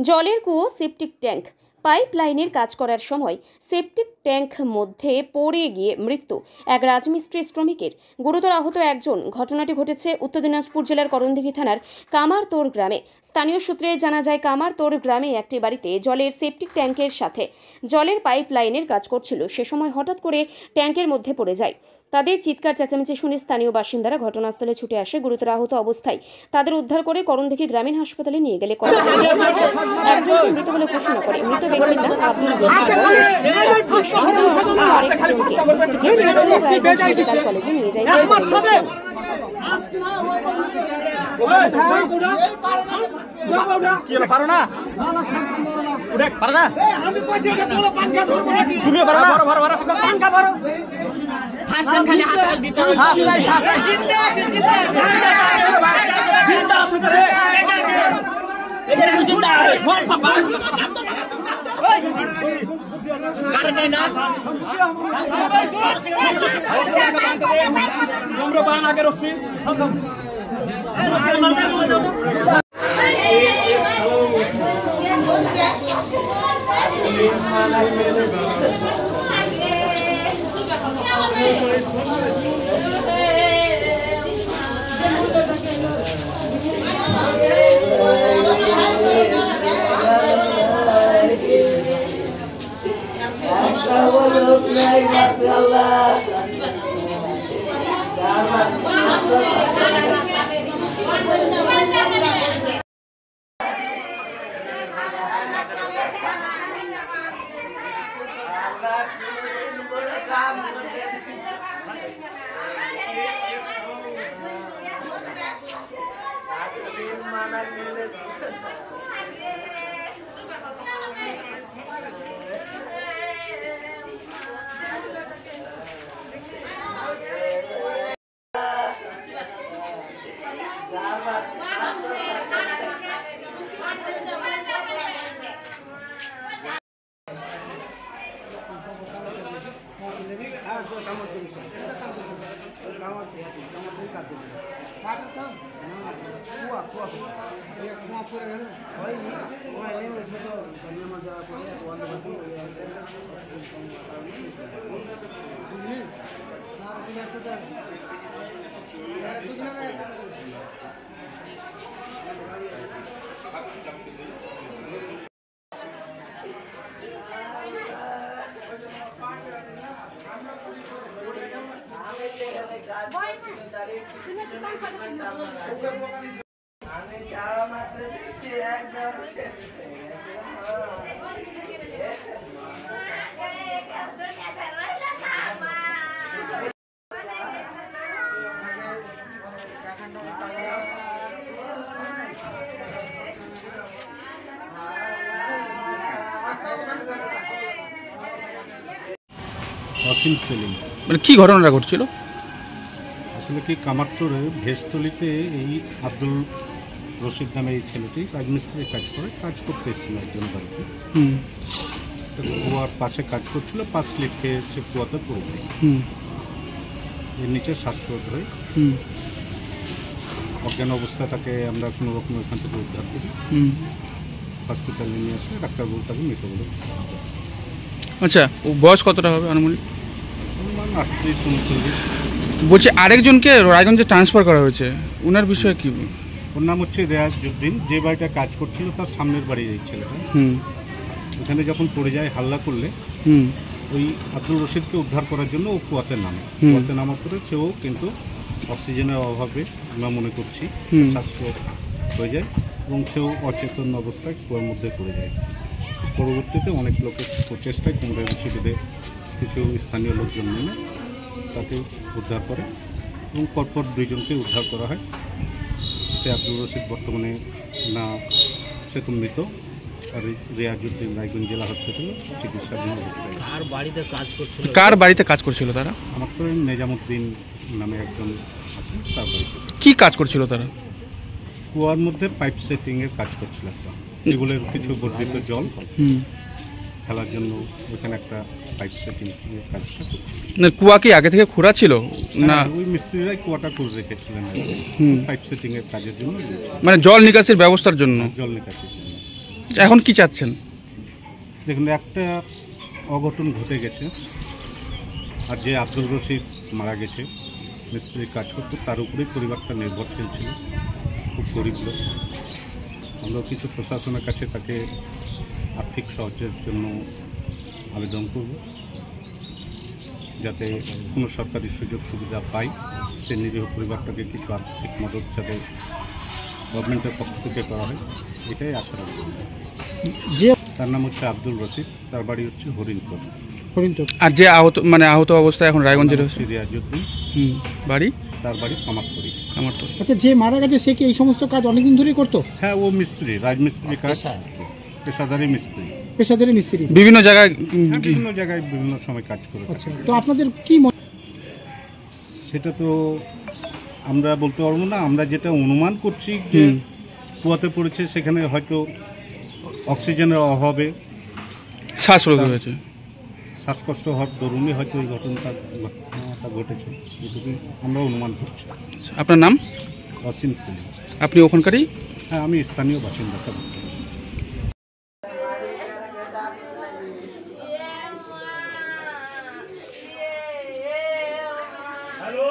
জলের কুয়ো, septic tank, pipe লাইনের কাজ করার সময় সেপটিক ট্যাঙ্ক মধ্যে পড়ে গিয়ে মৃত্যু এক রাজমিস্ত্রি শ্রমিকের। গুরুতর আহত একজন। ঘটনাটি ঘটেছে উত্তর দিনাজপুর জেলার করণদিঘি থানার কামারতোড় গ্রামে। স্থানীয় সূত্রে জানা যায়, কামারতোড় গ্রামে একটি বাড়িতে জলের সেপটিক ট্যাঙ্কের সাথে জলের পাইপ লাইনের কাজ করছিল। সে সময় হঠাৎ করে ট্যাঙ্কের মধ্যে পড়ে যায়। তাদের চিৎকার চেঁচামেচি শুনে স্থানীয় বাসিন্দারা ঘটনাস্থলে ছুটে আসে। গুরুতর আহত অবস্থায় তাদের উদ্ধার করে করণদিঘি গ্রামীণ হাসপাতালে নিয়ে গেলে একজনকে মৃত বলে ঘোষণা করে। মৃত ব্যক্তির নাম আব্দুল আরেকজনকে মেডিকেল কলেজে নিয়ে যায়। মানে কি ঘটনাটা ঘটছিল? আসলে কি, কামারতোড়ে ভেস্তলিতে এই আব্দুল রশিদ নামে এই ছেলেটি রাজমিস্ত্রি কাজ করতে এসেছিল একজন বাড়িতে। কুয়ার পাশে কাজ করছিল, পাশ স্লিপ খেয়ে সে কুয়াতে পড়ে যায়। এর নিচে শ্বাসরোধ হয়ে অজ্ঞান অবস্থা তাকে আমরা কোনো রকম ওখান থেকে উদ্ধার করি, হসপিটালে নিয়ে আসলে ডাক্তারবাবু তাকে মৃত বলে। আচ্ছা, ও বয়স কতটা হবে আনুমানিক? 38-39। বলছি আরেকজনকে রায়গঞ্জে ট্রান্সফার করা হয়েছে, ওনার বিষয়ে কি? ওর নাম হচ্ছে রেয়াজউদ্দিন। যে বাড়িটা কাজ করছিল তার সামনের বাড়ি এই ছেলেটা। ওখানে যখন পড়ে যায় হাল্লা করলে ওই আব্দুল রশিদকে উদ্ধার করার জন্য ও কুয়াতে নামে। কুয়াতে নামার পরে সেও কিন্তু অক্সিজেনের অভাবে আমরা মনে করছি শ্বাসরোধ হয়ে যায় এবং সেও অচেতন অবস্থায় কুয়ার মধ্যে পড়ে যায়। পরবর্তীতে অনেক লোকের প্রচেষ্টায় কোমরে রশি বেঁধে কিছু স্থানীয় লোকজন নেমে তাকে উদ্ধার করে এবং পরপর দুইজনকে উদ্ধার করা হয়। সে আব্দুল রশিদ বর্তমানে না, সে তো মৃত, আর রেয়াজউদ্দিন রায়গঞ্জ জেলা হাসপাতালে চিকিৎসাধীন অবস্থায়। কার বাড়িতে কাজ করছিল তারা? আমার তো নেজামুদ্দিন নামে একজন আছে, তার বাড়িতে। কি কাজ করছিল তারা? কুয়ার মধ্যে পাইপ সেটিংয়ের কাজ করছিল। এগুলোর কিছু বর্ধিত জল ফেলার জন্য ওইখানে একটা পাইপ সেটিং এর কাজটা করছিল। না, কুয়া কি আগে থেকে খোঁড়া ছিল না? ওই মিস্ত্রিরাই কুয়াটা করে রেখেছিলেন পাইপ সেটিং এর কাজের জন্য, মানে জল নিকাশির ব্যবস্থার জন্য। জল নিকাশির জন্য। এখন কি চাচ্ছেন? দেখুন, একটা অঘটন ঘটে গেছে, আর যে আব্দুল রশিদ মারা গেছে, মিস্ত্রি কাজ করতো, তার উপরেই পরিবারটা নির্ভরশীল ছিল, খুব গরিব লোক। আমরা কিছু প্রশাসনের কাছে তাকে আর্থিক সাহায্যের জন্য আবেদন করব, যাতে কোনো সরকারি সুযোগ সুবিধা পায়, সে নিজের পরিবারটাকে কিছু আর্থিক মদত যাতে গভর্নমেন্টের পক্ষ থেকে করা হয়, এটাই আশা রাখব। যে তার নাম হচ্ছে আব্দুল রশিদ, তার বাড়ি হচ্ছে হরিণপুর। আর যে আহত অবস্থায় এখন রায়গঞ্জে রয়েছে? রিয়াজউদ্দিন, বাড়ি? তার বাড়ি কামারপুরি। কামারপুরি। আচ্ছা, যে মারা গেছে সে কি এই সমস্ত কাজ অনেকদিন ধরেই করতো? হ্যাঁ, ও মিস্ত্রি, রাজমিস্ত্রি কাজ, পেশাদারি মিস্ত্রি। পেশাদারি মিস্ত্রি। বিভিন্ন জায়গায় বিভিন্ন জায়গায় বিভিন্ন সময় কাজ করে থাকে। আচ্ছা, তো আপনাদের কি সেটা তো আমরা বলতে পারবো না। আমরা যেটা অনুমান করছি যে কুয়াতে পড়েছে, সেখানে হয়তো অক্সিজেনের অভাবে শ্বাসরোধ হয়েছে, শ্বাসকষ্ট হওয়ার দরুনই হয়তো এই ঘটনাটা ঘটেছে, এটুকুই আমরা অনুমান করছি। আপনার নাম? অসীম সেলিম। আপনি ওখানকারই? হ্যাঁ, আমি স্থানীয় বাসিন্দা। Hello?